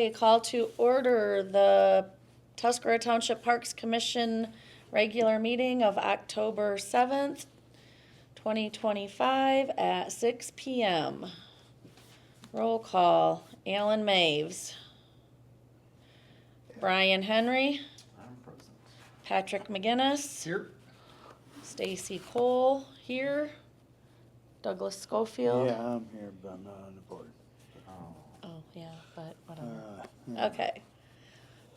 Okay, call to order the Tuscarora Township Parks Commission regular meeting of October 7th, 2025 at 6 p.m. Roll call, Alan Maves. Brian Henry. I'm present. Patrick McGinnis. Here. Stacy Cole here. Douglas Schofield. Yeah, I'm here, but I'm not on the board. Oh, yeah, but whatever. Yeah. Okay.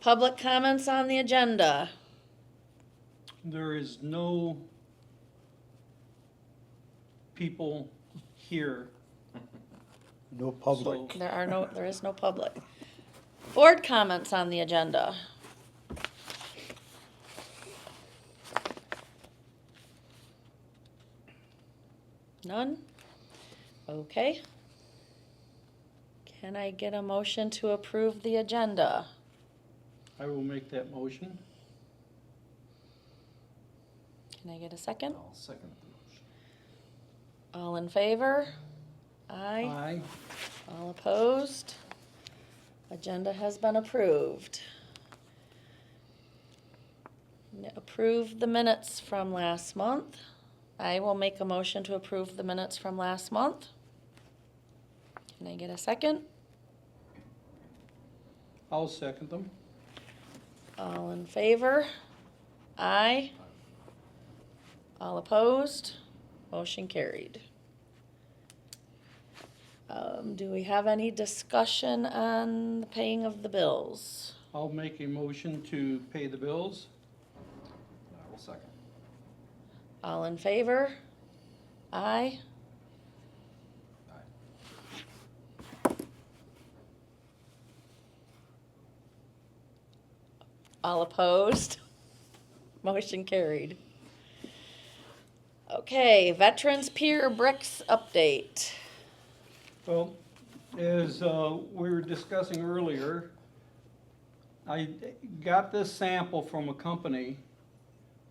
Public comments on the agenda. There is no people here. No public. So- There is no public. Board comments on the agenda. None? Okay. Can I get a motion to approve the agenda? I will make that motion. Can I get a second? I'll second the motion. All in favor? Aye. Aye. All opposed? Agenda has been approved. Approve the minutes from last month. I will make a motion to approve the minutes from last month. Can I get a second? I'll second them. All in favor? Aye. All opposed? Motion carried. Do we have any discussion on the paying of the bills? I'll make a motion to pay the bills. I will second. All in favor? Aye. Aye. All opposed? Motion carried. Okay, Veterans Pier Bricks update. Well, as we were discussing earlier, I got this sample from a company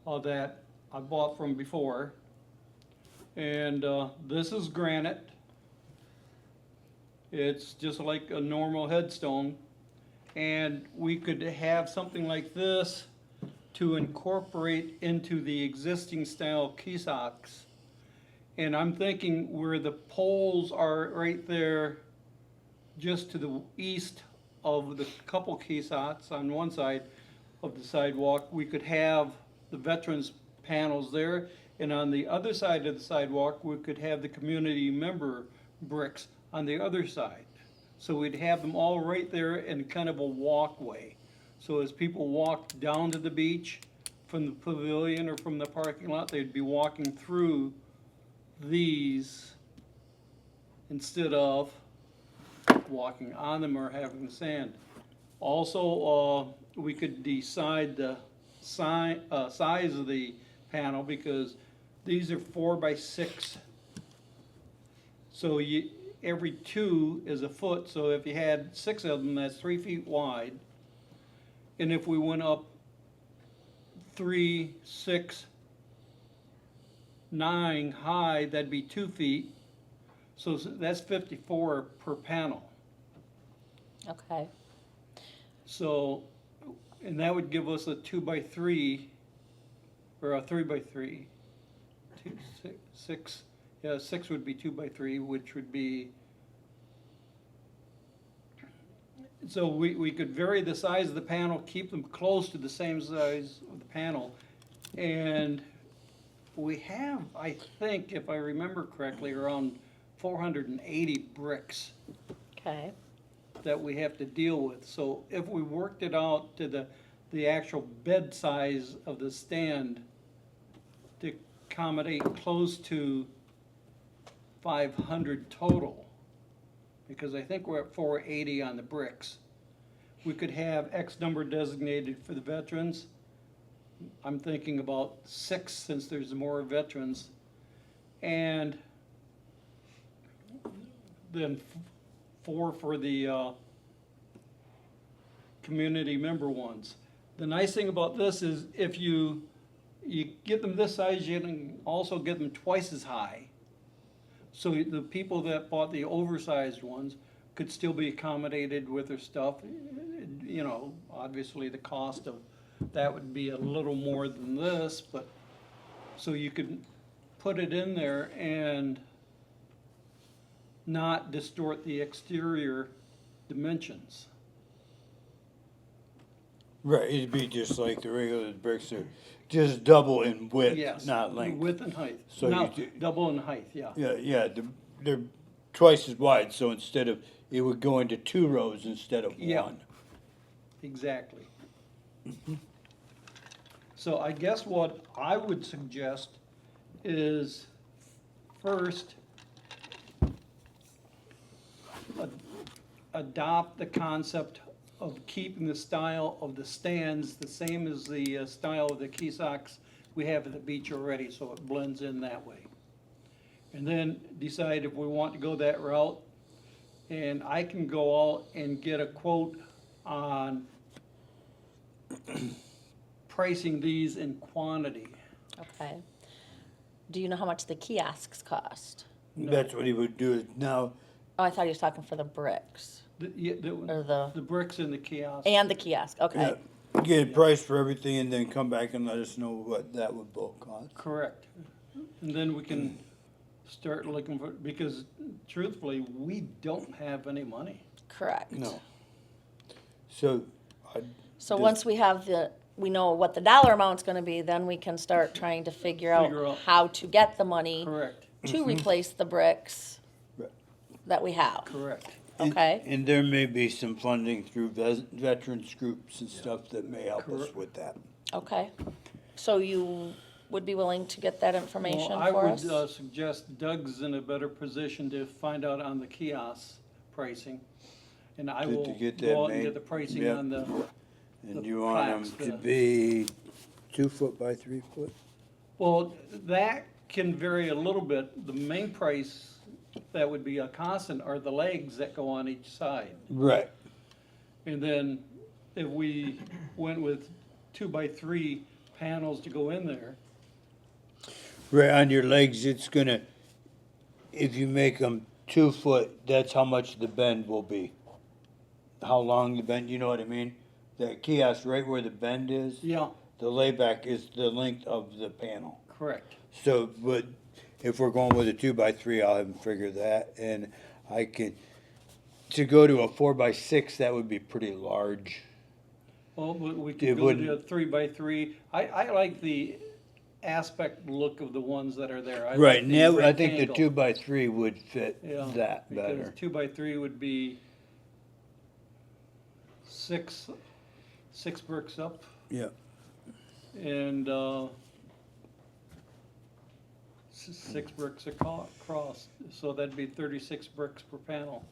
that I bought from before. And this is granite. It's just like a normal headstone. And we could have something like this to incorporate into the existing style kiosks. And I'm thinking where the poles are right there, just to the east of the couple kiosks on one side of the sidewalk, we could have the veterans panels there. And on the other side of the sidewalk, we could have the community member bricks on the other side. So we'd have them all right there in kind of a walkway. So as people walk down to the beach from the pavilion or from the parking lot, they'd be walking through these instead of walking on them or having sand. Also, we could decide the size of the panel, because these are 4 by 6. So every 2 is a foot, so if you had 6 of them, that's 3 feet wide. And if we went up 3, 6, 9 high, that'd be 2 feet. So that's 54 per panel. Okay. So, and that would give us a 2 by 3, or a 3 by 3. 2, 6, yeah, 6 would be 2 by 3, which would be. So we could vary the size of the panel, keep them close to the same size of the panel. And we have, I think, if I remember correctly, around 480 bricks Okay. that we have to deal with. So if we worked it out to the actual bed size of the stand to accommodate close to 500 total, because I think we're at 480 on the bricks. We could have X number designated for the veterans. I'm thinking about 6, since there's more veterans. And then 4 for the community member ones. The nice thing about this is if you get them this size, you can also get them twice as high. So the people that bought the oversized ones could still be accommodated with their stuff. You know, obviously the cost of that would be a little more than this, but, so you could put it in there and not distort the exterior dimensions. Right, it'd be just like the regular bricks are just double in width, Yes, not length. width and height. So No, you do- double in height, yeah. Yeah, they're twice as wide, so instead of, it would go into 2 rows instead of Yeah. 1. Exactly. So I guess what I would suggest is first, adopt the concept of keeping the style of the stands the same as the style of the key socks we have at the beach already, so it blends in that way. And then decide if we want to go that route. And I can go out and get a quote on pricing these in quantity. Okay. Do you know how much the kiosks cost? That's what he would do now. Oh, I thought he was talking for the bricks, or The bricks in the kiosk. and the kiosk, okay. Yeah, get a price for everything and then come back and let us know what that would both cost. Correct. And then we can start looking for, because truthfully, we don't have any money. Correct. No. So, So Does- once we have we know what the dollar amount's gonna be, then we can start trying to figure Figure out out- how to get the money Correct, to replace the bricks Right. that we have. correct. Okay. And there may be some funding through veterans groups and stuff that may help us Correct. with that. Okay. So you would be willing to get that information Well, I for would us? suggest Doug's in a better position to find out on the kiosk pricing. And I To will get that go out and made. get the pricing Yep. on the, And The you want plaques, them to the- be 2 foot by 3 foot? well, that can vary a little bit. The main price that would be a constant are the legs that go on each side. Right. And then if we went with 2x3 panels to go in there, Right, on your legs, it's gonna, if you make them 2 foot, that's how much the bend will be. How long the bend, you know what I mean? That kiosk, right where the bend is, yeah, the layback is the length of the panel. correct. So, but if we're going with a 2 by 3, I'll have them figure that, and I can, to go to a 4 by 6, that would be pretty large. Well, we It could go to a wouldn't- 3x3. I like the aspect look of the ones that are there. I like Right, the now, I think the rectangle. 2 by 3 would fit Yeah, that because better. 2x3 would be six bricks up Yeah, and 6 bricks across, so that'd be 36 bricks per panel.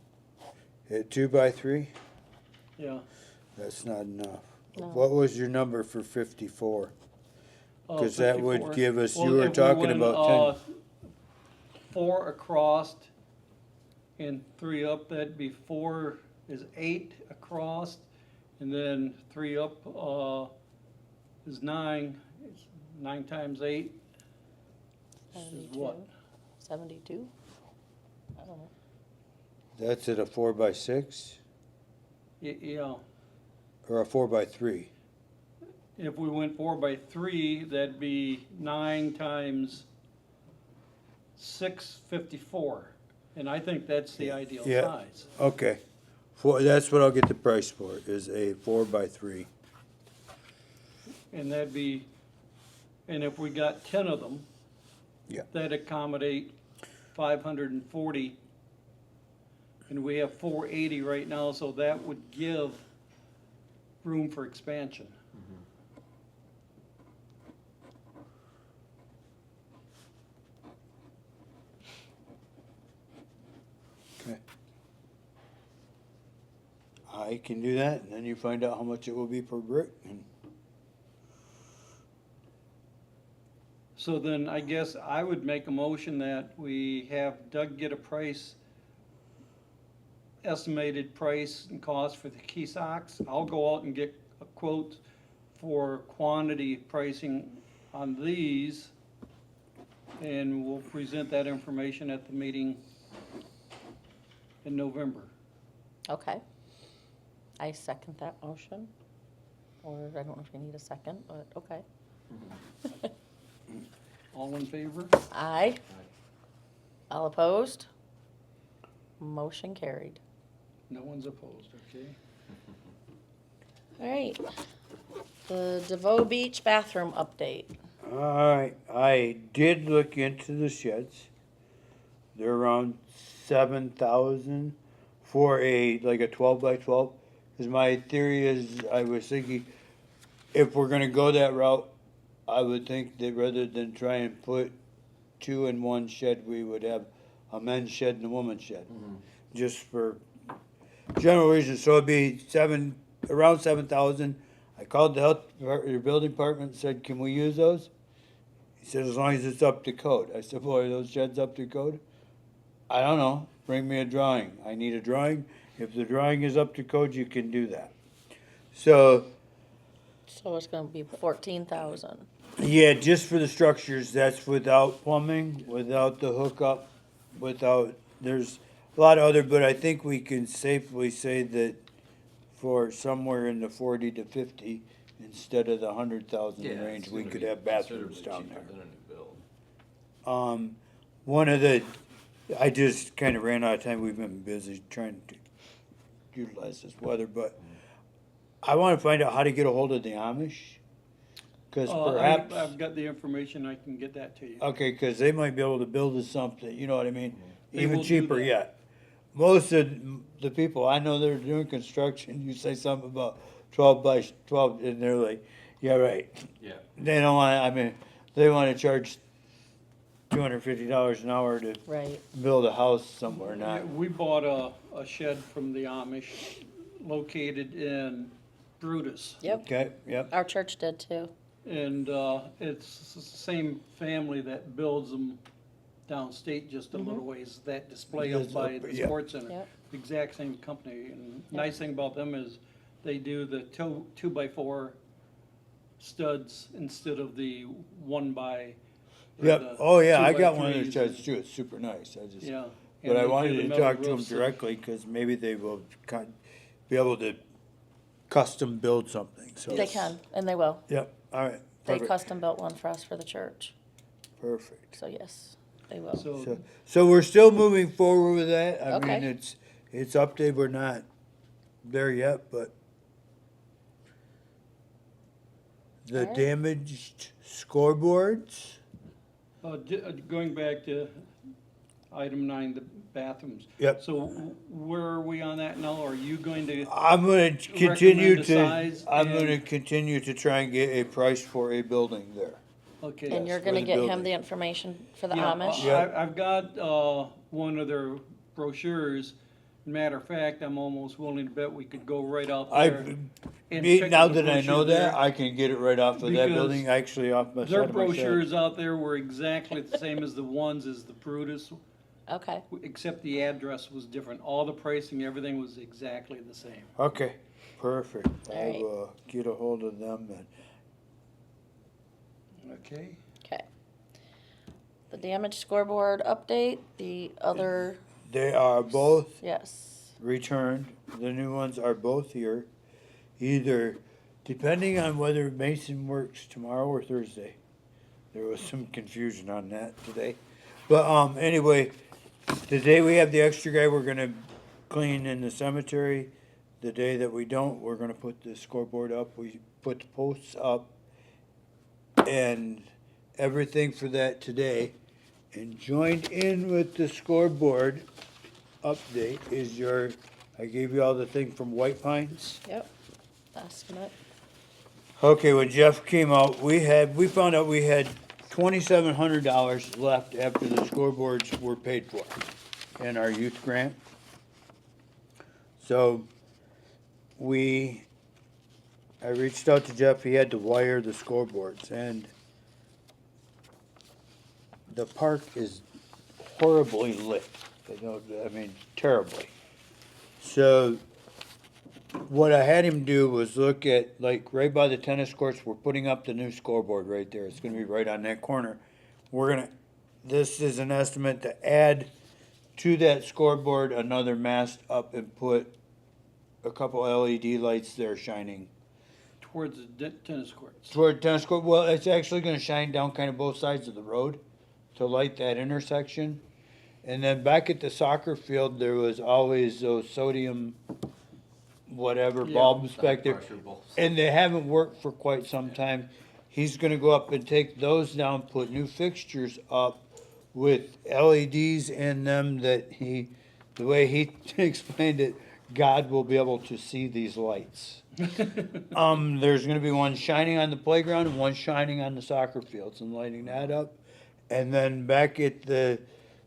at 2 by 3, Yeah. that's not enough. No. What was your number for 54? 'Cause that would 54. give us- Well, you were if we talking went, about 4 across and 3 up, that'd be 4 is 8 across, and then 3 up is 9. It's 9 times 8 is what? 72? I don't know. That's at a 4 by 6 Yeah, or a 4 by 3? if we went 4x3, that'd be 9 times 6, 54. And I think that's the ideal Yeah. size. Okay, that's what I'll get the price for, is a 4 by 3. And that'd be, and if we got 10 of them, Yeah. that'd accommodate 540. And we have 480 right now, so that would give room for expansion. Okay. I can do that, and then you find out how much it will be per brick, and So then I guess I would make a motion that we have Doug get a price, estimated price and cost for the key socks. I'll go out and get a quote for quantity pricing on these. And we'll present that information at the meeting in November. Okay. I second that motion. Or I don't know if you need a second, but okay. All in favor? Aye. All opposed? Motion carried. No one's opposed, okay? All right. The DeVoe Beach bathroom update. Alright, I did look into the sheds. They're around 7,000 for like a 12 by 12. Cause my theory is, I was thinking, if we're gonna go that route, I would think that rather than try and put two in one shed, we would have a men's shed and a woman's shed. Just for general reasons, so it'd be around 7,000. I called the building department and said, can we use those? He said, as long as it's up to code. I said, well, are those sheds up to code? I don't know, bring me a drawing. I need a drawing. If the drawing is up to code, you can do that. So, So it's gonna be 14,000. yeah, just for the structures, that's without plumbing, without the hookup, there's a lot of other, but I think we can safely say that for somewhere in the 40 to 50, instead of the 100,000 range, we could have bathrooms down there. Than a new build. One of I just kinda ran out of time, we've been busy trying to utilize this weather, but I wanna find out how to get a hold of the Amish. Cause perhaps, I've got the information, I can get that to you. okay, cause they might be able to build us something, you know what I mean? They Even will do cheaper that. yet. Most of the people I know that are doing construction, you say something about 12 by 12, and they're like, yeah, right. Yeah. They don't wanna, they wanna charge $250 an hour to Right. build a house somewhere, Yeah, not. we bought a shed from the Amish located in Brutus. Yep. Okay, yep, Our church did too. And it's the same family that builds them downstate just a little ways, that display up Yes, by up, the yeah. sports center. Yep. Exact same company, and Yep. nice thing about them is they do the two by four studs instead of the 1 by. or yep, the oh yeah, 2 I by got one of their 3s. sheds too, it's super nice, I just, Yeah. but and I they wanted do the to metal talk to them roofs. directly, cause maybe they will be able to custom build something, so. They can, and they will. Yep, alright, They perfect, custom built one for us for the church. perfect. So yes, they will. So, So we're still moving forward with that, I mean, Okay. it's updated, we're not there yet, but the Alright. damaged scoreboards, going back to item 9, the bathrooms. Yep. So where are we on that now? Are you going to, I'm gonna continue Recommend a to, size I'm and- gonna continue to try and get a price for a building there. okay. And you're for gonna the get him building. the information for the Yeah, Amish? Yeah. I've got one of their brochures. Matter of fact, I'm almost willing to bet we could go right out there. and check Now the that I know brochure that, there. I can get it right off of that Because building, actually off my Their side of my shed. brochures out there were exactly the same as the ones as the Brutus, Okay, except the address was different. All the pricing, everything was exactly the same. Okay, perfect, I Alright. will get a hold of them and, Okay. okay. The damaged scoreboard update, the other, they are both yes. returned, the new ones are both here, either, depending on whether Mason works tomorrow or Thursday. There was some confusion on that today, but, anyway, the day we have the extra guy, we're gonna clean in the cemetery. The day that we don't, we're gonna put the scoreboard up, we put the posts up and everything for that today. And joined in with the scoreboard update is I gave you all the thing from White Pines. Yep. Estimate. Okay, when Jeff came out, we found out we had $2,700 left after the scoreboards were paid for in our youth grant. So I reached out to Jeff, he had to wire the scoreboards, and the park is horribly lit. Terribly. So what I had him do was look at, like, right by the tennis courts, we're putting up the new scoreboard right there. It's gonna be right on that corner. This is an estimate to add to that scoreboard another mast up and put a couple LED lights there shining Towards the tennis courts. toward tennis court. Well, it's actually gonna shine down kind of both sides of the road to light that intersection. And then back at the soccer field, there was always those sodium, whatever Yeah. bulbs back there. Pressure bulbs. And they haven't worked for quite some time. He's gonna go up and take those down, put new fixtures up with LEDs in them that the way he explained it, God will be able to see these lights. There's gonna be one shining on the playground and one shining on the soccer fields and lighting that up. And then back at the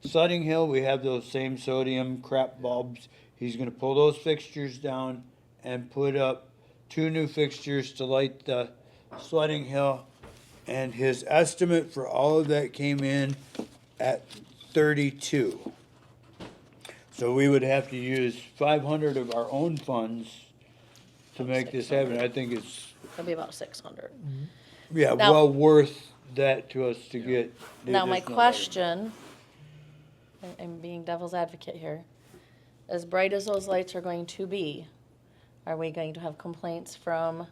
sledding hill, we have those same sodium crap bulbs. He's gonna pull those fixtures down and put up 2 new fixtures to light the sledding hill. And his estimate for all of that came in at 32. So we would have to use 500 of our own funds to make this happen. I think it's, It'll be about 600. yeah, Now- well worth that to us to get. the Now, my additional question, I'm being devil's advocate here, as bright as those lights are going to be, are we going to have complaints from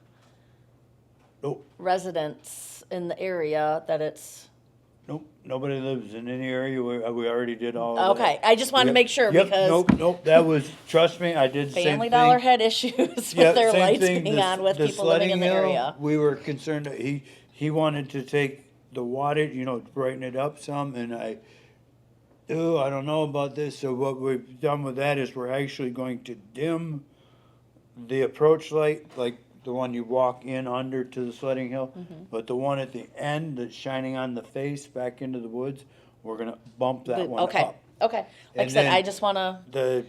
Nope, residents in the area that it's, nope, nobody lives in any area, we already did all of that. okay, I just wanted to Yep, make sure yep, because Nope, that was, trust me, I did the same thing. Family Dollar had issues with Yep, their same lights thing. being The- on with the people living in the sledding hill, area. We were concerned that he wanted to take the wattage, brighten it up some, and I don't know about this, so what we've done with that is we're actually going to dim the approach light, like the one you walk in under to the sledding hill, Mm-hmm. but the one at the end that's shining on the face back into the woods, we're gonna bump that one Okay, up. okay. Like I And said, then- I just wanna, The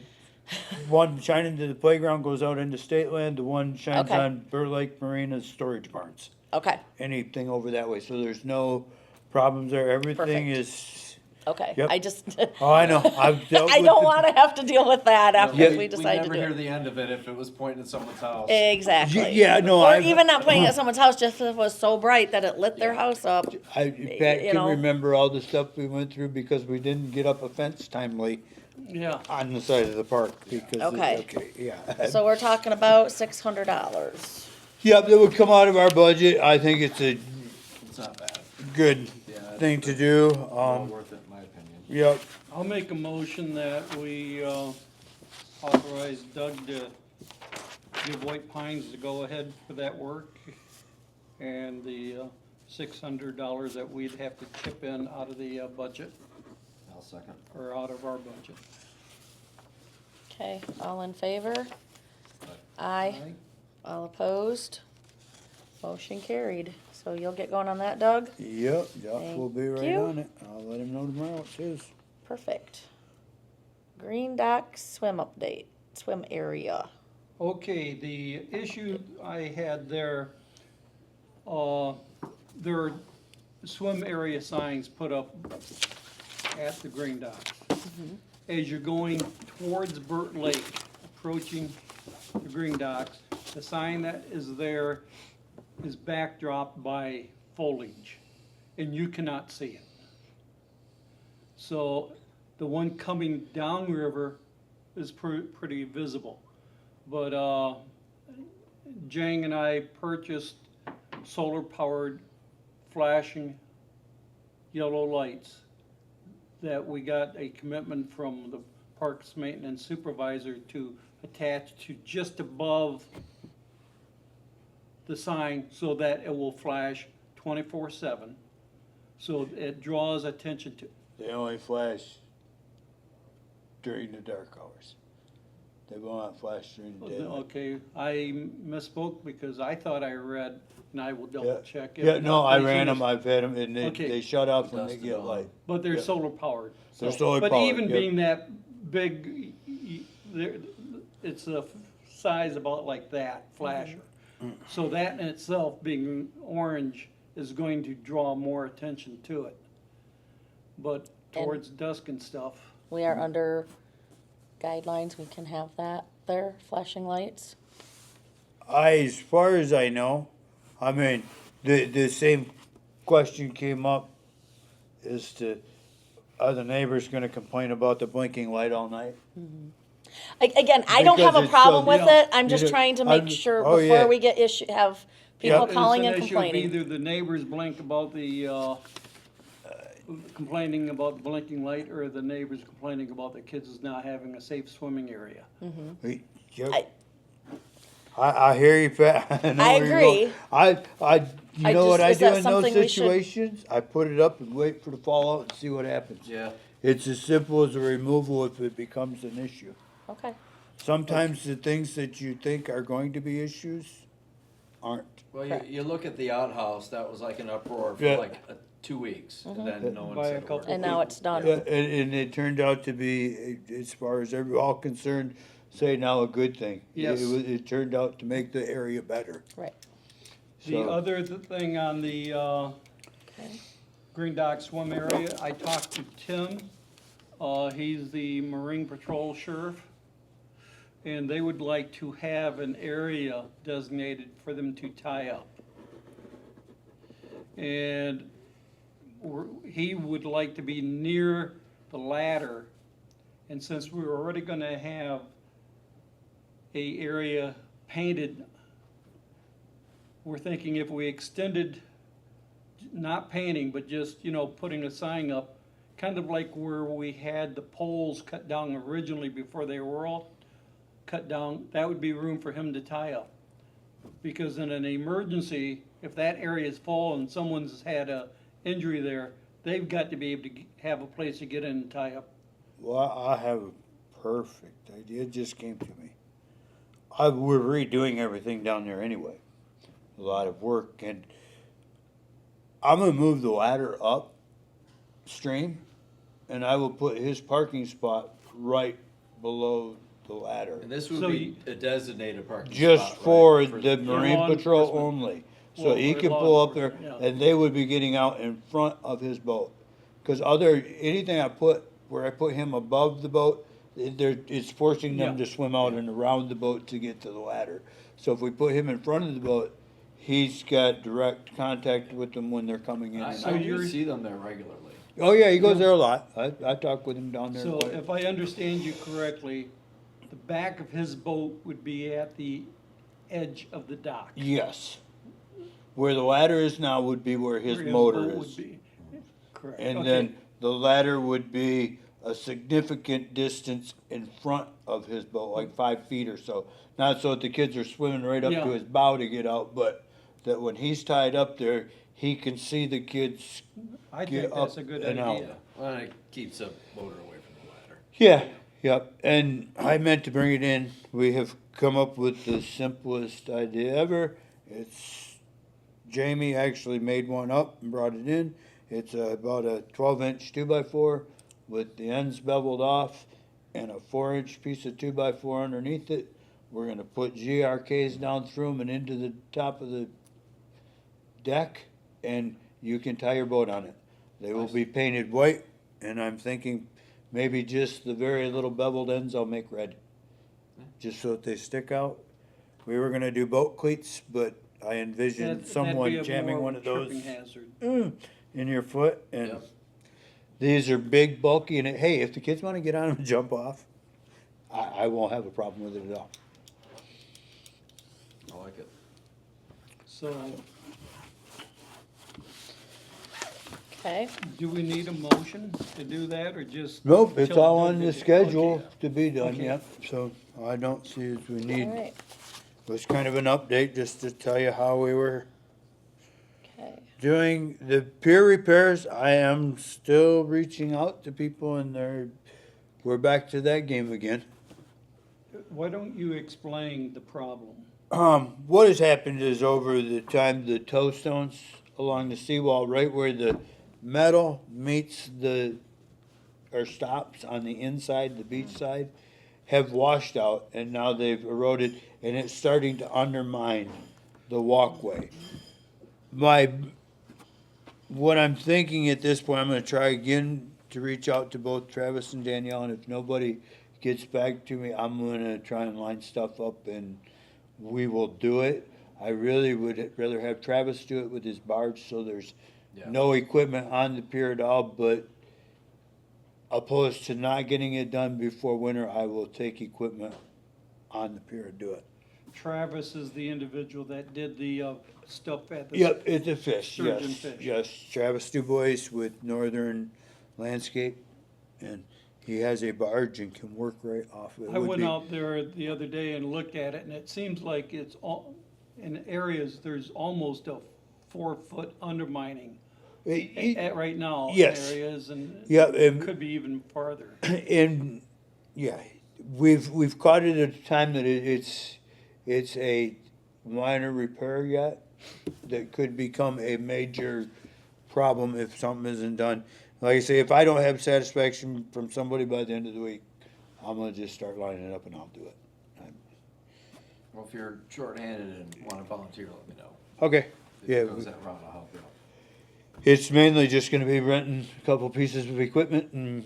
one shining to the playground goes out into state land, the one shines Okay. on Burr Lake Marina's storage barns. okay, Anything over that way, so there's no problems there, everything Perfect. is, okay. Yep. I just, oh, I know, I've dealt I with don't the- wanna have to deal with that after Yeah. we decide to We'd do never hear it. the end of it if it was pointing at someone's house. Exactly. Yeah, no, Or I've- even not pointing at someone's house, just if it was so bright that it lit their house up. Pat you can know. remember all the stuff we went through because we didn't get up a fence timely Yeah. on the side of the park because, Okay. yeah. So we're talking about $600. Yep, that would come out of our budget, I think it's a It's not bad. good Yeah, it's thing to do, well worth it in my opinion. yep. I'll make a motion that we authorize Doug to give White Pines the go-ahead for that work, and the $600 that we'd have to chip in out of the budget, I'll second. or out of our budget. Okay, all in favor? Aye. All opposed? Motion carried. So you'll get going on that, Doug? Yep, Josh will be Thank right you. on it. I'll let him know tomorrow it's his. Perfect. Green Dock swim update, swim area. Okay, the issue I had there, there are swim area signs put up at the green docks. As you're going towards Burt Lake, approaching the green docks, the sign that is there is backdropped by foliage, and you cannot see it. So the one coming downriver is pretty visible. But Jang and I purchased solar-powered flashing yellow lights that we got a commitment from the parks maintenance supervisor to attach to just above the sign so that it will flash 24/7. So it draws attention to, They only flash during the dark hours. They will not flash during the daylight. okay, I misspoke because I thought I read, and I will double check. Yeah, no, I ran them, I've had them, and Okay. they shut off when they Dusted get on. light. But they're Yeah. solar powered. They're So- solar But powered, even yep. being that big, it's a size about like that, flasher. Mm. So that in itself, being orange, is going to draw more attention to it. But towards dusk and stuff, We are under guidelines, we can have that there, flashing lights. As far as I know, I mean, the same question came up as to, are the neighbors gonna complain about the blinking light all night? Again, I don't have Because a it's problem so- with Yeah. it, I'm just You know, trying to I'm- make sure oh, yeah. before we get have people Yep. calling and It's an issue of complaining. either the neighbors blink about the, complaining about the blinking light, or the neighbors complaining about the kids not having a safe swimming area. Yep. I hear you, Pat. I know I where you're going. agree. You know what I Is do that in those something we should- situations? I put it up and wait for the fallout and see what happens. Yeah. It's as simple as a removal if it becomes an issue. Okay, Sometimes the things that you think are going to be issues aren't. Well, Correct. you look at the outhouse, that was like an uproar for Yeah. like 2 weeks, and then no one By a said a couple word. and now it's done. Yeah, and it turned out to be, as far as all concerned, say now a good thing. Yes. It turned out to make the area better. Right, The So- other thing on the, okay, Green Dock swim area, I talked to Tim, he's the Marine Patrol Sheriff, and they would like to have an area designated for them to tie up. And he would like to be near the ladder, and since we're already gonna have a area painted, we're thinking if we extended, not painting, but just, putting a sign up, kind of like where we had the poles cut down originally before they were all cut down, that would be room for him to tie up. Because in an emergency, if that area is full and someone's had a injury there, they've got to be able to have a place to get in and tie up. Well, I have a perfect idea. It just came to me. We're redoing everything down there anyway. A lot of work, and I'm gonna move the ladder upstream, and I will put his parking spot right below the ladder. And this would So be a designated parking spot, Just right? for the Marine law Patrol enforcement. only. So Well, he for can law pull up there, enforcement, yeah. and they would be getting out in front of his boat. Cause anything where I put him above the boat, it's forcing them Yeah. to swim out and around the boat to get to the ladder. So if we put him in front of the boat, he's got direct contact with them when they're coming in I and I out. do see them there regularly. Oh, yeah, he goes there a lot. I talk with him down there. So quite- if I understand you correctly, the back of his boat would be at the edge of the dock. Yes. Where the ladder is now would be where his Where motor boat would is. be. Correct. And Okay. then the ladder would be a significant distance in front of his boat, like 5 feet or so. Not so that the kids are swimming right up Yeah. to his bow to get out, but that when he's tied up there, he can see the kids. I get think that's up a good and out. idea. Yeah, well, it keeps the motor away from the ladder. Yeah, yep. And I meant to bring it in. We have come up with the simplest idea ever. Jamie actually made one up and brought it in. It's about a 12-inch 2x4 with the ends beveled off and a 4-inch piece of 2x4 underneath it. We're gonna put GRKs down through them and into the top of the deck, and you can tie your boat on it. They will be painted white, and I'm thinking maybe just the very little beveled ends I'll make red, just so that they stick out. We were gonna do boat cleats, but I envisioned That'd be someone a jamming more one of those tripping hazard. in your foot, and Yep. these are big, bulky, and hey, if the kids wanna get on them and jump off, I won't have a problem with it at all. I like it. So, okay, do we need a motion to do that, or just? Nope, it's tell all Doug on to the do- schedule okay. to be done, Okay. yep, so I don't see as we need. all right, It was kind of an update just to tell you how we were okay. doing the pier repairs. I am still reaching out to people, and we're back to that game again. Why don't you explain the problem? What has happened is over the time, the toe stones along the seawall, right where the metal meets or stops on the inside, the beach side, have washed out, and now they've eroded, and it's starting to undermine the walkway. What I'm thinking at this point, I'm gonna try again to reach out to both Travis and Danielle, and if nobody gets back to me, I'm gonna try and line stuff up, and we will do it. I really would rather have Travis do it with his barge, so there's Yeah. no equipment on the pier at all, but opposed to not getting it done before winter, I will take equipment on the pier and do it. Travis is the individual that did the stuff at the. Yep, it's a fish, Sturgeon yes, fish. yes, Travis DuBois with Northern Landscape, and he has a barge and can work right off it. I went out there the other day and looked at it, and it seems like it's all, in areas, there's almost a 4-foot undermining at right now. Yes. Areas, and Yeah, it could be even farther. and, yeah, we've caught it at a time that it's a minor repair yet, that could become a major problem if something isn't done. Like I say, if I don't have satisfaction from somebody by the end of the week, I'm gonna just start lining it up and I'll do it. Well, if you're shorthanded and wanna volunteer, let me know. Okay, If yeah, it goes that route, I'll help you out. it's mainly just gonna be renting a couple pieces of equipment and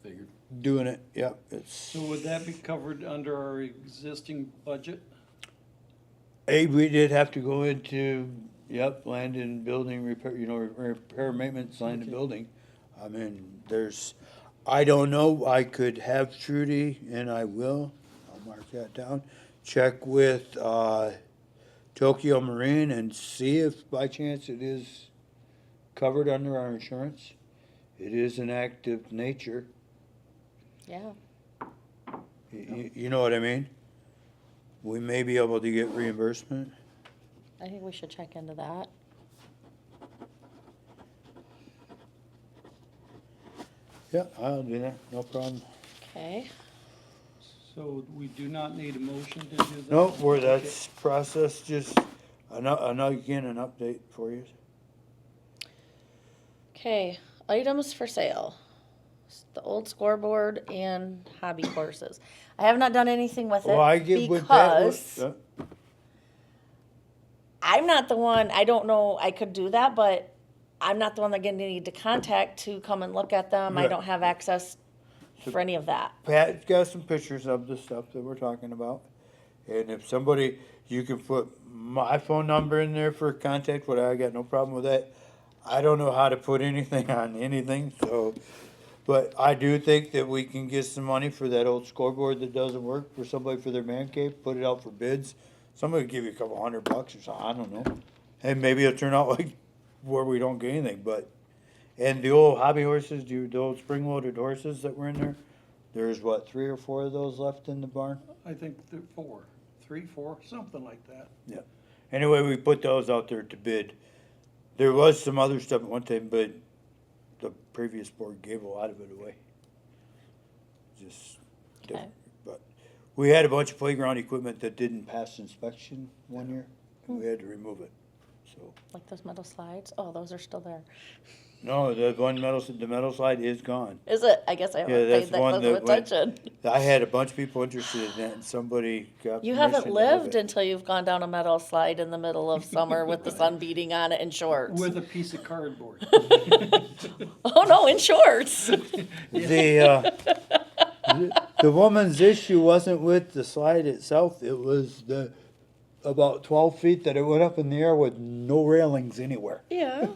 Figured. doing it, yep, it's. So would that be covered under our existing budget? Hey, we did have to go into, yep, land and building repair, repair maintenance, land and Okay. building. I mean, I don't know, I could have Trudy, and I will, I'll mark that down, check with, Tokyo Marine and see if by chance it is covered under our insurance. It is an act of nature, Yeah, you know what I mean? We may be able to get reimbursement. I think we should check into that. Yeah, I'll do that, no problem. Okay, So we do not need a motion to do that? No, where that's processed, just, again, an update for you. okay, items for sale. The old scoreboard and hobby horses. I have not done anything with Well, I it get with that, because I'm not the one, I don't know, I could do that, but I'm not the one that gonna need to contact to come and look at them. I Right. don't have access for any of that. Pat's got some pictures of the stuff that we're talking about. And if somebody, you can put my phone number in there for contact, I got no problem with that. I don't know how to put anything on anything, so, but I do think that we can get some money for that old scoreboard that doesn't work for somebody for their man cave, put it out for bids. Somebody will give you a couple $100 or something, I don't know. And maybe it'll turn out like where we don't get anything, but, and the old hobby horses, the old spring-loaded horses that were in there, there's what, 3 or 4 of those left in the barn? I think there are 3, 4, something like that. Yeah. Anyway, we put those out there to bid. There was some other stuff at one time, but the previous board gave a lot of it away. Just Okay. different, but we had a bunch of playground equipment that didn't pass inspection one year, and we had to remove it, so. Like those metal slides? Oh, those are still there. No, the metal slide is gone. Is it? I guess I Yeah, haven't that's paid that one close that of went- attention. I had a bunch of people interested in that, and somebody got You permission haven't to move lived it. until you've gone down a metal slide in the middle of summer with the sun beating on it in shorts. With a piece of cardboard. Oh, no, in shorts. The woman's issue wasn't with the slide itself, it was the about 12 feet that it went up in the air with no railings anywhere. Yeah.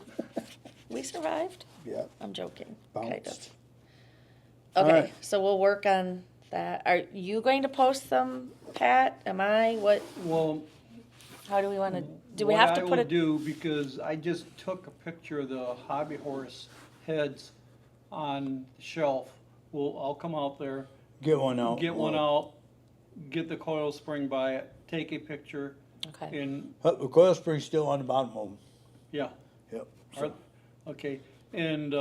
We survived. Yeah, I'm joking. Kind of. bounced. Okay, Alright. so we'll work on that. Are you going to post them, Pat? Am I? What, Well, how do we wanna, do we have to put What I it? will do, because I just took a picture of the hobby horse heads on the shelf. I'll come out there, Get one out. get one out, get the coil spring by it, take a picture, Okay, and, The coil spring's still on the bottom of them. yeah. Yep. Are- Okay, and,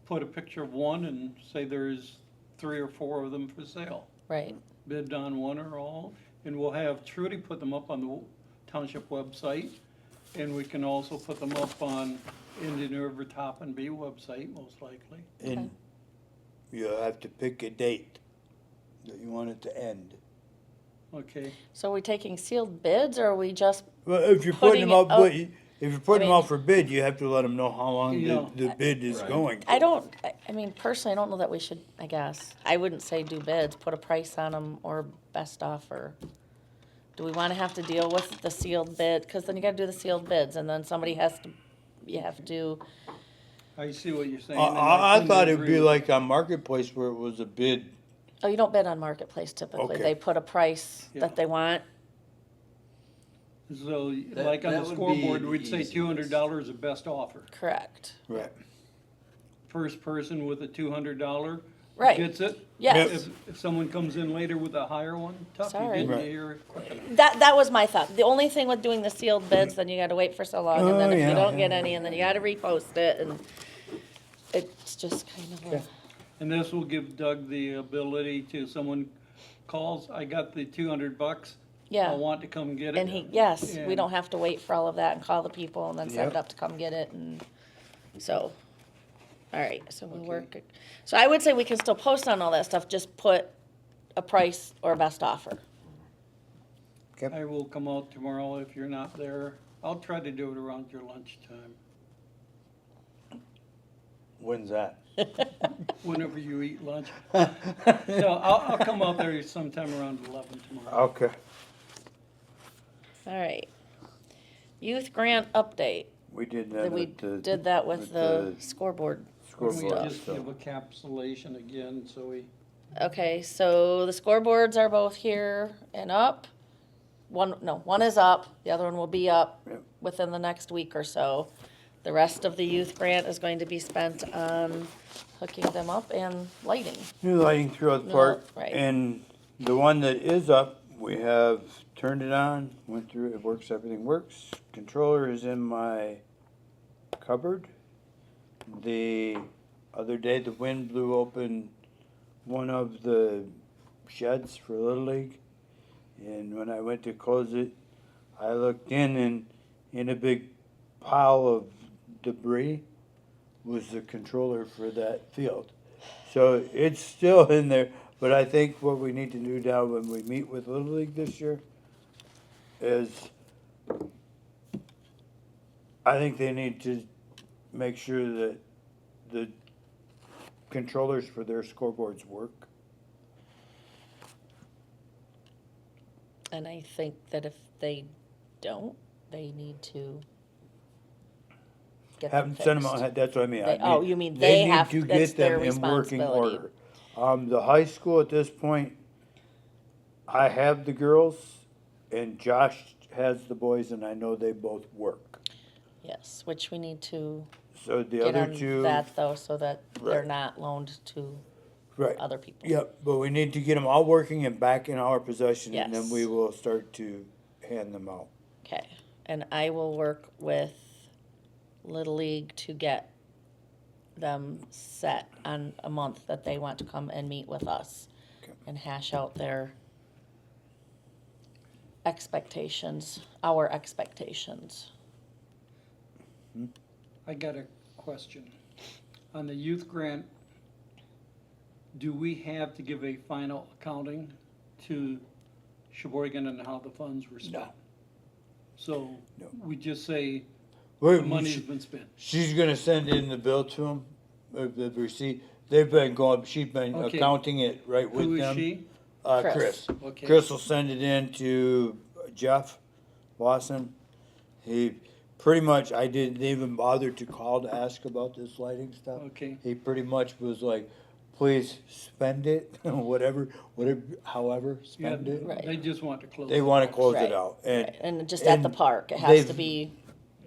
put a picture of one and say there's 3 or 4 of them for sale. right. Bid on one or all, and we'll have Trudy put them up on the township website, and we can also put them up on Indian River Top and B website, most likely. And you have to pick a date that you want it to end. Okay, So are we taking sealed bids or are we just, Well, if you're putting Putting them it out, out- if you're putting them mean- out for bid, you have to let them know how long Yeah. the bid is Right. going. I don't, I mean, personally, I don't know that we should, I guess. I wouldn't say do bids, put a price on them or best offer. Do we wanna have to deal with the sealed bid? Cause then you gotta do the sealed bids and then somebody has to, you have to I see what you're saying. I, and I couldn't thought it'd agree be with like on Marketplace where it was a bid. Oh, you don't bid on Marketplace typically. Okay. They put a price Yeah. that they want. you. So, That- like on that the would scoreboard, be we'd say easy. $200 is best offer. Correct. Right. First person with a $200 Right. gets it. Yes. If someone comes in later with a higher one, tough, you Sorry. didn't Right. hear it quick enough. That was my thought. The only thing with doing the sealed bids, then you gotta wait for so long, and then Oh, if yeah, you don't yeah. get any, and then you gotta repost it, and it's just kind of a, And this will give Doug the ability to, someone calls, I got the $200, I yeah. want to come get it. And he, yes, we And- don't have to wait for all of that and call the people and then set it Yep. up to come get it, and so. All right, so we work, so I would say we can still post on all that stuff, just put a price or best offer. I will come out tomorrow if you're not there. I'll try to do it around your lunchtime, When's that? whenever you eat lunch. No, I'll come out there sometime around 11 tomorrow. Okay. All right. Youth grant update. We did that. We at the- did that with the scoreboard. Can we scoreboard just stuff. give a capsulation again, so we, Okay, so the scoreboards are both here and up. One is up, the other one will be up Yep. within the next week or so. The rest of the youth grant is going to be spent on hooking them up and lighting. New lighting throughout the No, park, right. and the one that is up, we have turned it on, went through it, works, everything works. Controller is in my cupboard. The other day, the wind blew open one of the sheds for Little League, and when I went to close it, I looked in, and in a big pile of debris was the controller for that field. So it's still in there, but I think what we need to do now when we meet with Little League this year is I think they need to make sure that the controllers for their scoreboards work. And I think that if they don't, they need to get them Haven't sent them fixed. out, that's what I mean. They- oh, you mean they have- need to that's get their them in working responsibility. order. The high school at this point, I have the girls and Josh has the boys, and I know they both work. Yes, which we need to So the get other on two, that though, so that they're Right. not loaned to right, other people. yep, but we need to get them all working and back in our possession, and then Yes. we will start to hand them out. Okay, and I will work with Little League to get them set on a month that they want to come and meet with us Okay. and hash out their expectations, our expectations. I got a question. On the youth grant, do we have to give a final accounting to Sheboygan and how the funds were spent? No. So No. we just say We're- the money's been spent. She's gonna send in the bill to them, the receipt. They've been going, she's been Okay. accounting it right with Who them. is she? Chris. Chris. Okay. Chris will send it in to Jeff Lawson. He pretty much, I didn't even bother to call to ask about this lighting stuff. Okay. He pretty much was like, please spend it, whatever, however, Yeah, spend it. Right. they just want to close. They it wanna out. close Right, it out. Right, and just at the and park, it has to they've- be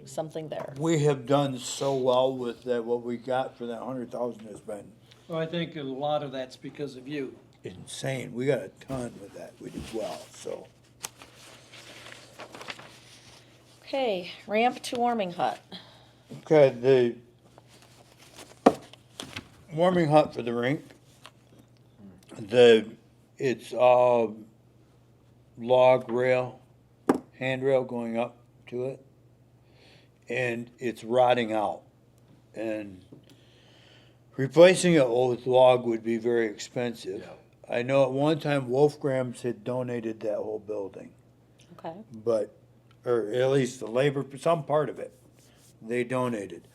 something there. We have done so well with that, what we got for that 100,000 has been Well, I think a lot of that's because of you. insane. We got a ton with that. We did well, so. Okay, ramp to warming hut. Okay, the warming hut for the rink. It's log rail, handrail going up to it. And it's rotting out. And replacing it with log would be very expensive. Yeah. I know at one time Wolfgram's had donated that whole building. Okay, But, or at least the labor, some part of it, they donated.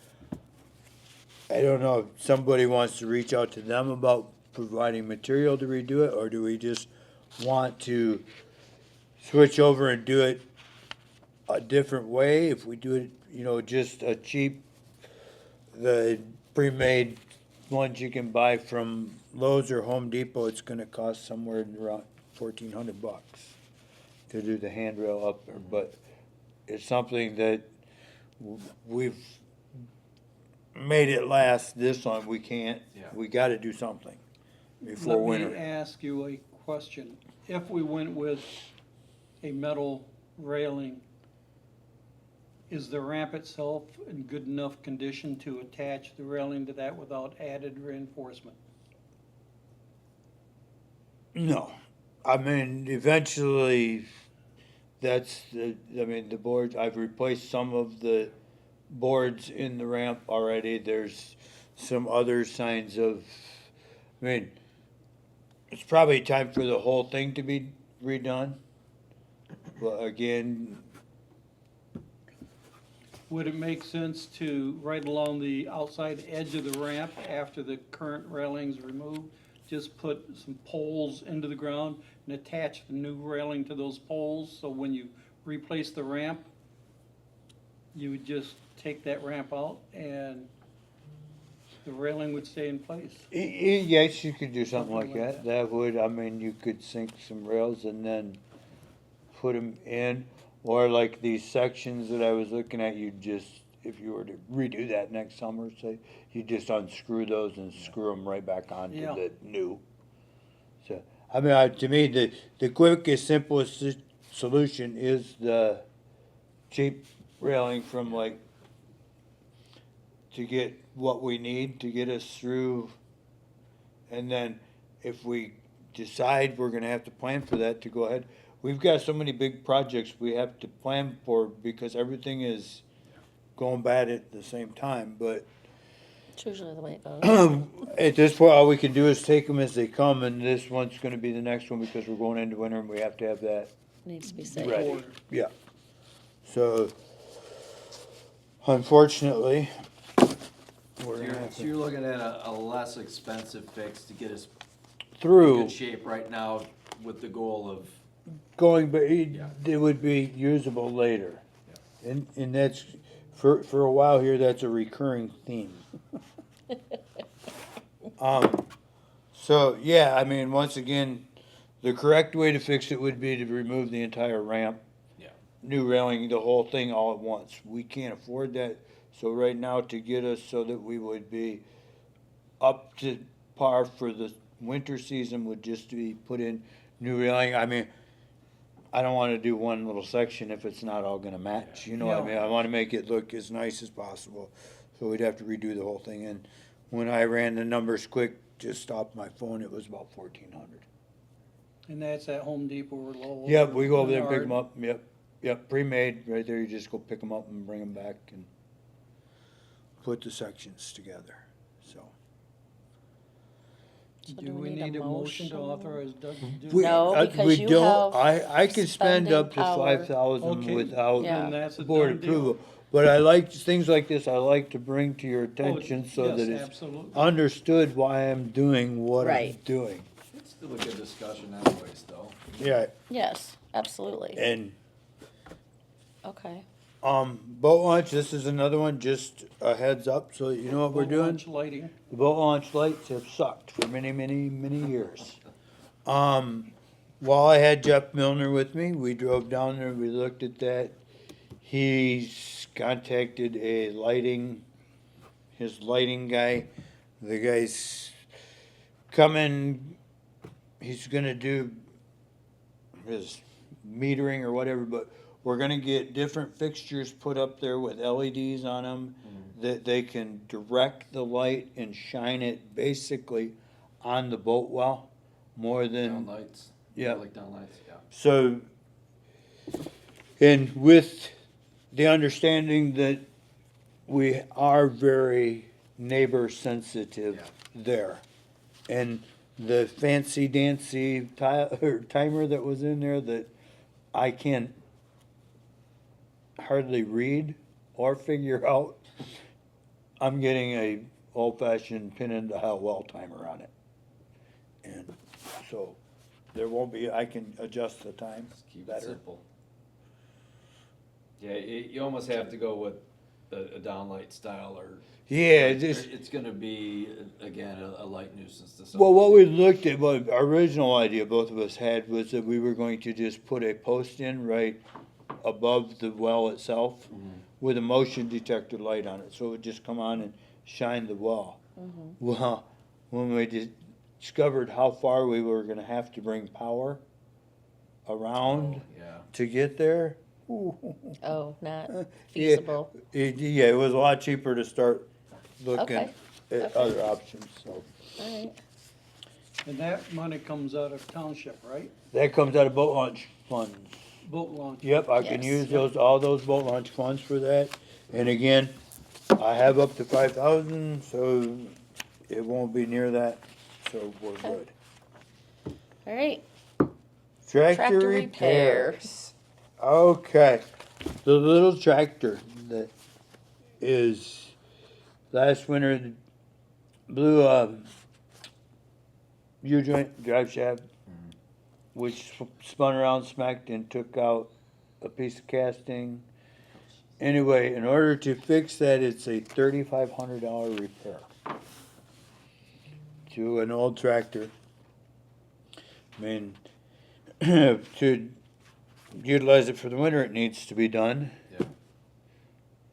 I don't know if somebody wants to reach out to them about providing material to redo it, or do we just want to switch over and do it a different way? If we do it, just a cheap, the pre-made ones you can buy from Lowe's or Home Depot, it's gonna cost somewhere around $1,400 to do the handrail up there, but it's something that we've made it last this long, we can't, Yeah. we gotta do something before Let me winter. ask you a question. If we went with a metal railing, is the ramp itself in good enough condition to attach the railing to that without added reinforcement? No, I mean, eventually, the boards, I've replaced some of the boards in the ramp already, there's some other signs of, I mean, it's probably time for the whole thing to be redone. But again, Would it make sense to, right along the outside edge of the ramp, after the current railing's removed, just put some poles into the ground and attach the new railing to those poles, so when you replace the ramp, you would just take that ramp out and the railing would stay in place? yes, you could do something like Something like that, that would, I mean, you could sink some rails and then put them in, or like these sections that I was looking at, you just, if you were to redo that next summer, say, you just unscrew those and screw them right back onto Yeah. the new. So, I mean, to me, the quickest, simplest solution is the cheap railing from like, to get what we need to get us through. And then if we decide we're gonna have to plan for that, to go ahead. We've got so many big projects we have to plan for because everything is going bad at the same time, but It's usually the way it goes. at this point, all we can do is take them as they come, and this one's gonna be the next one because we're going into winter and we have to have that Needs to be safe. ready. Yeah. So, unfortunately, we're So gonna have so to you're looking at a less expensive fix to get us in through good shape right now with the goal of, going, but Yeah. it would be usable later. And that's, for a while here, that's a recurring theme. So, yeah, I mean, once again, the correct way to fix it would be to remove the entire ramp. Yeah. New railing, the whole thing all at once. We can't afford that, so right now, to get us so that we would be up to par for the winter season would just be put in new railing. I mean, I don't wanna do one little section if it's not all gonna match, you know what I mean? I wanna make it look as nice as possible, so we'd have to redo the whole thing, and when I ran the numbers quick, just off my phone, it was about 1,400. And that's at Home Depot or Lowe's? Yep, we go over there and pick Menard. them up, yep, pre-made, right there, you just go pick them up and bring them back and put the sections together, so. So Do we need a motion to authorize Doug to do We- that? No, because we you don't- have I could spend spending up to power. 5,000 Okay. without Yeah. Then that's a board done deal. approval. But I like, things like this, I like to bring to your attention so Yes, that it's absolutely. understood why I'm doing what I'm Right. doing. it's still a good discussion anyways, though. Yeah, Yes, absolutely. and, Okay. boat launch, this is another one, just a heads up, so that you know what we're Boat doing. launch lighting. The boat launch lights have sucked for many, many, many years. While I had Jeff Milner with me, we drove down there, we looked at that. He's contacted his lighting guy. The guy's coming, he's gonna do his metering or whatever, but we're gonna get different fixtures put up there with LEDs on them that they can direct the light and shine it basically on the boat well more than. Down lights. Yeah. Like down lights, yeah. So, and with the understanding that we are very neighbor sensitive there. And the fancy dancy timer that was in there that I can't hardly read or figure out, I'm getting a old fashioned pin in the dial well timer on it. And so there won't be, I can adjust the time Just keep it better. simple. Yeah, you almost have to go with a downlight style or? Yeah, or just, it's gonna be, again, a light nuisance to some. well, what we looked at, what our original idea both of us had was that we were going to just put a post in right above the well itself with a motion detector light on it, so it would just come on and shine the well. Well, when we discovered how far we were gonna have to bring power around Yeah. to get there, ooh, Oh, not yeah, feasible. it was a lot cheaper to start looking Okay, at okay. other options, so. All right. And that money comes out of township, right? That comes out of boat launch funds. Boat launch. Yep, I can Yes. use all those boat launch funds for that. And again, I have up to 5,000, so it won't be near that, so we're good. All right. Tractor Tractor repairs. Okay, the little tractor that is, last winter, blew a U-joint drive shaft, which spun around, smacked, and took out a piece of casting. Anyway, in order to fix that, it's a $3,500 repair to an old tractor. I mean, to utilize it for the winter, it needs to be done. Yeah.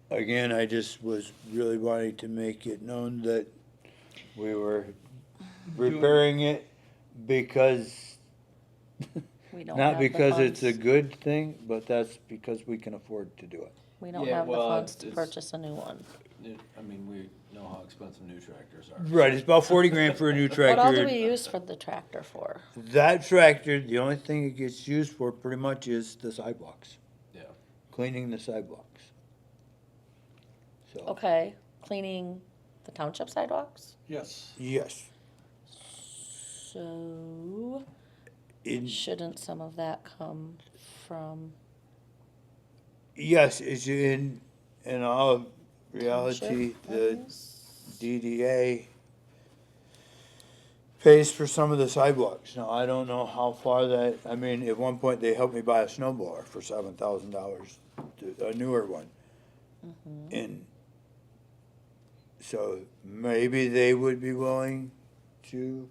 Again, I just was really wanting to make it known that we were repairing it because, We don't not have the because it's a funds. good thing, but that's because we can afford to do it. We don't Yeah, have the well, funds to it's- purchase a new one. I mean, we know how expensive new tractors are. Right, it's about 40 grand for a new What all do we tractor. use for the tractor for? That tractor, the only thing it gets used for pretty much is the sidewalks, Yeah. cleaning the sidewalks. So, Okay, cleaning the township sidewalks? Yes. yes. So, In, shouldn't some of that come from yes, it's in all reality, township the funds? DDA pays for some of the sidewalks. Now, I don't know how far that, I mean, at one point, they helped me buy a snow blower for $7,000, a newer one. And so maybe they would be willing to,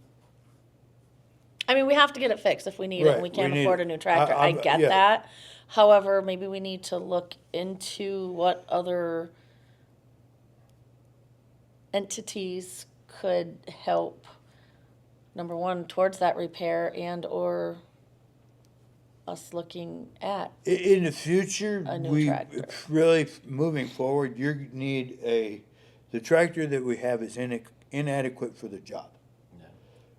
I mean, we have to get it fixed if we need it, and Right, we we can't need afford it. a new tractor. I I'm- get yeah. that. However, maybe we need to look into what other entities could help, number one, towards that repair and/or us looking at. in the future, A new we, tractor. really, moving forward, the tractor that we have is inadequate for the job.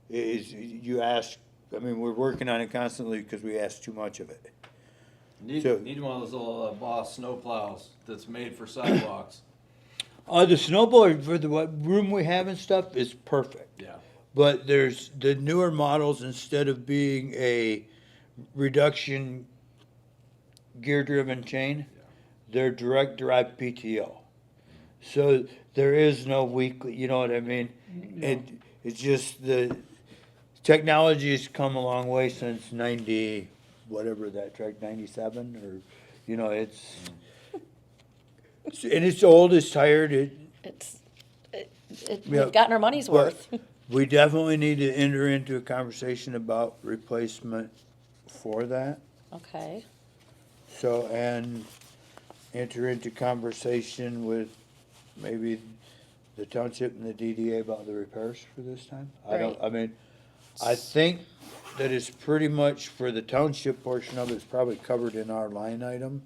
Is, you ask, I mean, we're working on it constantly because we ask too much of it. Need So- one of those little Boss snow plows that's made for sidewalks. The snowboard for the what room we have and stuff is perfect. Yeah. But there's the newer models, instead of being a reduction gear-driven chain, they're direct drive PTO. So there is no weekly, you know what I mean? It's just the technology has come a long way since 90, whatever that track, 97, or, you know, and it's old, it's tired, Yeah. Yeah, We've gotten our money's but- worth. we definitely need to enter into a conversation about replacement for that. Okay, So, and enter into conversation with maybe the township and the DDA about the repairs for this time. Right. I mean, I think that it's pretty much for the township portion of it is probably covered in our line item.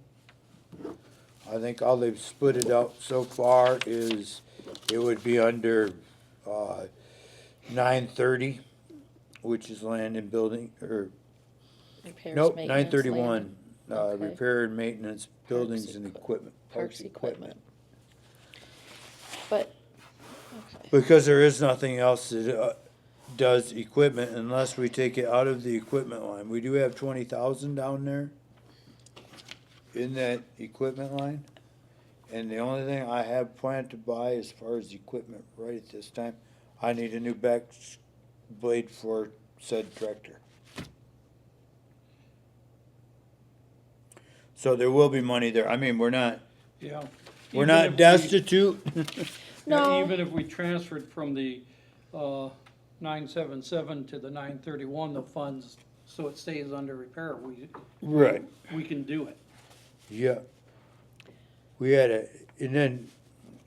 I think all they've split it out so far is, it would be under, 930, which is land and building, or, repairs, nope, maintenance, 931, land, Okay. repair and maintenance, buildings and equip- equipment, parks, parks, equipment. But, okay, Because there is nothing else that, does equipment unless we take it out of the equipment line. We do have 20,000 down there in that equipment line. And the only thing I have planned to buy as far as equipment right at this time, I need a new back blade for said tractor. So there will be money there. I mean, we're not, Yeah. We're Even not if we- destitute. No. Even if we transferred from the 977 to the 931, the funds, so it stays under repair, Right, we can do it. yeah. We had and then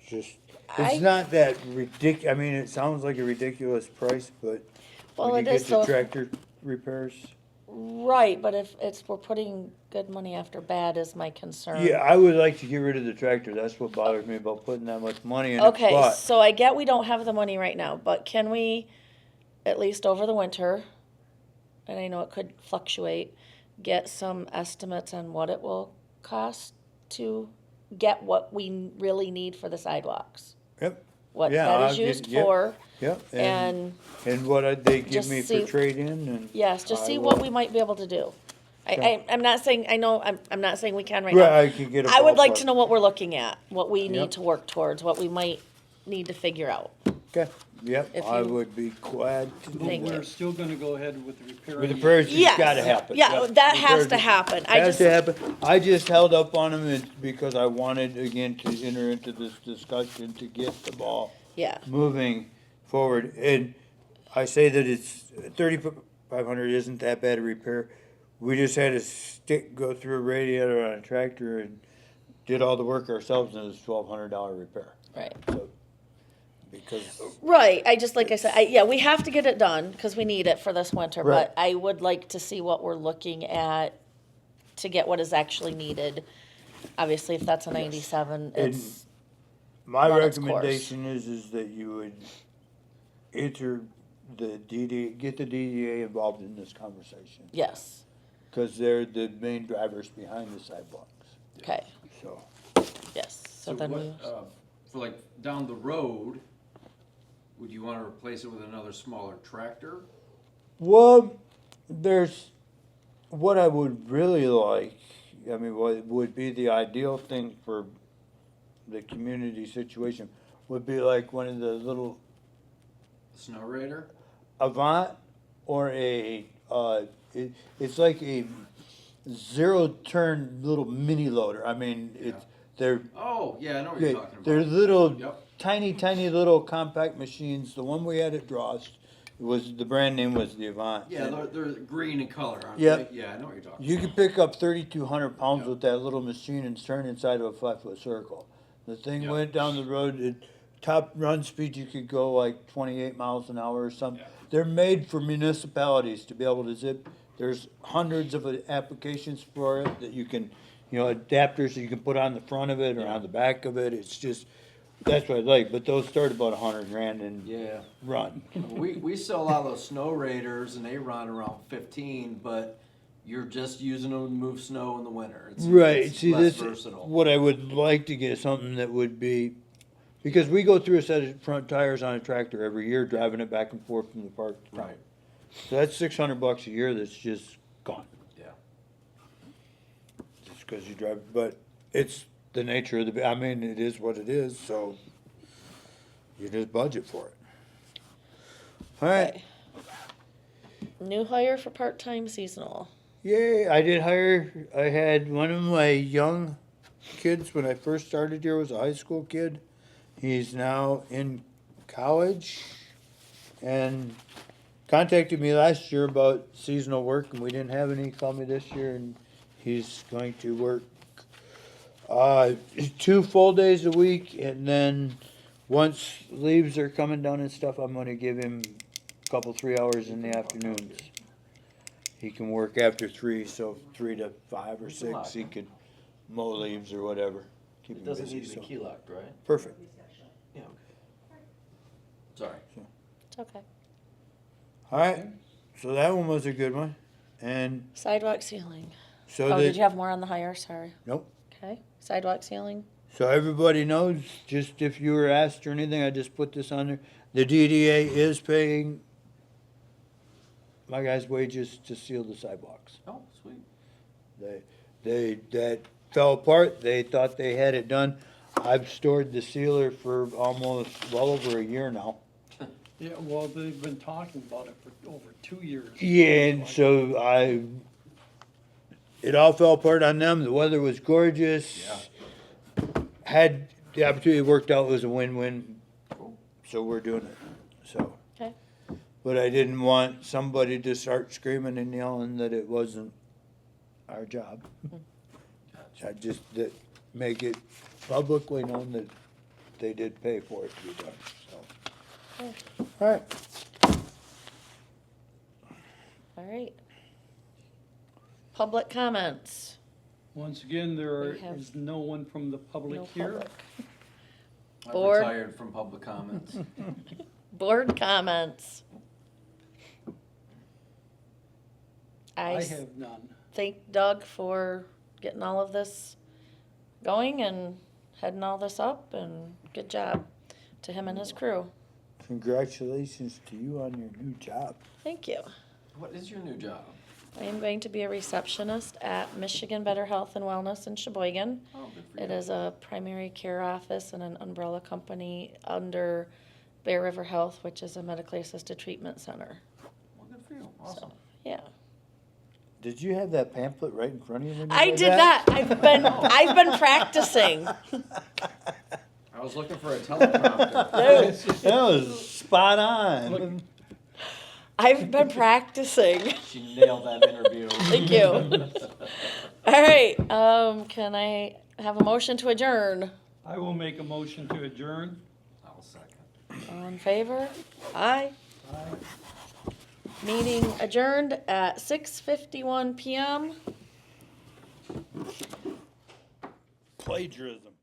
just, I- it's not that I mean, it sounds like a ridiculous price, but Well, when it you get is to though. tractor repairs. Right, but if we're putting good money after bad is my concern. Yeah, I would like to get rid of the tractor. That's what bothers me about putting that much money in it. Okay, But so I get we don't have the money right now, but can we, at least over the winter, and I know it could fluctuate, get some estimates on what it will cost to get what we really need for the sidewalks? Yep, What Yeah, that I'll is get- used yep. for, yep. and What they give just me for see- trade-in and. yes, just I see will- what we might be able to do. Okay. I'm not saying, I know, I'm not saying we can right Right, now. I could get a I would like ballpark. to know what we're looking at, what we Yep. need to work towards, what we might need to figure out. Okay, yep, If I you- would be glad to do But Thank that. you. we're still gonna go ahead with the repair. With the prayers, it's Yes. gotta happen. Yeah, Yep. that has Repairs to is- happen. I Has just, to happen. I just held up on them because I wanted, again, to enter into this discussion to get the ball yeah, moving forward. And I say that it's 3,500 isn't that bad a repair. We just had a stick go through a radiator on a tractor and did all the work ourselves, and it was $1,200 repair. right. So, because, Right, I just, like I said, yeah, we have to get it done, because we need it for this winter, Right. but I would like to see what we're looking at to get what is actually needed. Obviously, if that's a 97, it's, my run its course. recommendation is that you would enter the get the DDA involved in this conversation. yes, Because they're the main drivers behind the sidewalks, okay, so. yes, so So then what, we, for like down the road, would you wanna replace it with another smaller tractor? Well, there's, what I would really like, I mean, what would be the ideal thing for the community situation would be like one of the little Snow Raider? Avant or it's like a zero-turn little mini loader. I mean, it's, they're, Oh, yeah, I know what you're talking about. they're little, Yep. tiny little compact machines. The one we had at Drost the brand name was the Avant. Yeah, they're green in color, aren't Yep. they? Yeah, I know what you're talking You about. could pick up 3,200 pounds Yep. with that little machine and turn inside of a 5-foot circle. The thing Yep. went down the road, top run speed, you could go like 28 miles an hour or something. Yeah. They're made for municipalities to be able to zip. There's hundreds of applications for it that you can, adapters that you can put on the front of it or on the back of it. It's just, that's what I like, but those start about 100 grand and Yeah. run. We sell a lot of those Snow Raiders and they run around 15, but you're just using them to move snow in the winter. Right, It's see, less this, versatile. what I would like to get, something that would be, because we go through a set of front tires on a tractor every year, driving it back and forth from the park to town. Right, So that's $600 a year that's just gone, yeah. just because you drive, but it's the nature of I mean, it is what it is, so you just budget for it. All right, okay. New hire for part-time seasonal. yay, I had one of my young kids when I first started here was a high school kid. He's now in college and contacted me last year about seasonal work and we didn't have any. He called me this year and he's going to work 2 full days a week, and then once leaves are coming down and stuff, I'm gonna give him a couple, 3 hours in the afternoons. He can work after 3, so 3 to 5 or 6, he could mow leaves or whatever. Keep It him doesn't busy, need to be so. key locked, right? Perfect. Yeah, okay. Sorry. It's okay. All right, so that one was a good one, and Sidewalk sealing. so Oh, did you that, have more on the hire? Sorry. nope. Okay, sidewalk sealing. So everybody knows, just if you were asked or anything, I just put this on there. The DDA is paying my guys' wages to seal the sidewalks. Oh, sweet. That fell apart. They thought they had it done. I've stored the sealer for almost well over a year now. Yeah, well, they've been talking about it for over 2 years. Yeah, and so it all fell apart on them. The weather was gorgeous. Yeah. Had the opportunity worked out, it was a win-win, so we're doing it, so. Okay. But I didn't want somebody to start screaming and yelling that it wasn't our job. I just, that, make it publicly known that they did pay for it to be done, so. Alright, All right. Public comments. Once again, there We have is no one from the public No here. public. I'm Board. retired from public comments. Board comments. I I have none. thank Doug for getting all of this going and heading all this up, and good job to him and his crew. congratulations to you on your new job. Thank you. What is your new job? I am going to be a receptionist at Michigan Better Health and Wellness in Sheboygan. Oh, good for you. It is a primary care office and an umbrella company under Bear River Health, which is a medically assisted treatment center. Well, good for you. Awesome. Yeah. Did you have that pamphlet right in front of you when you I read did that? not. I've been practicing. I was looking for a teleprompter. That was spot on. I've been practicing. She nailed that interview. Thank you. All right. Can I have a motion to adjourn? I will make a motion to adjourn. I'll second. All in favor? Aye. Meeting adjourned at 6:51 p.m. Plagiarism.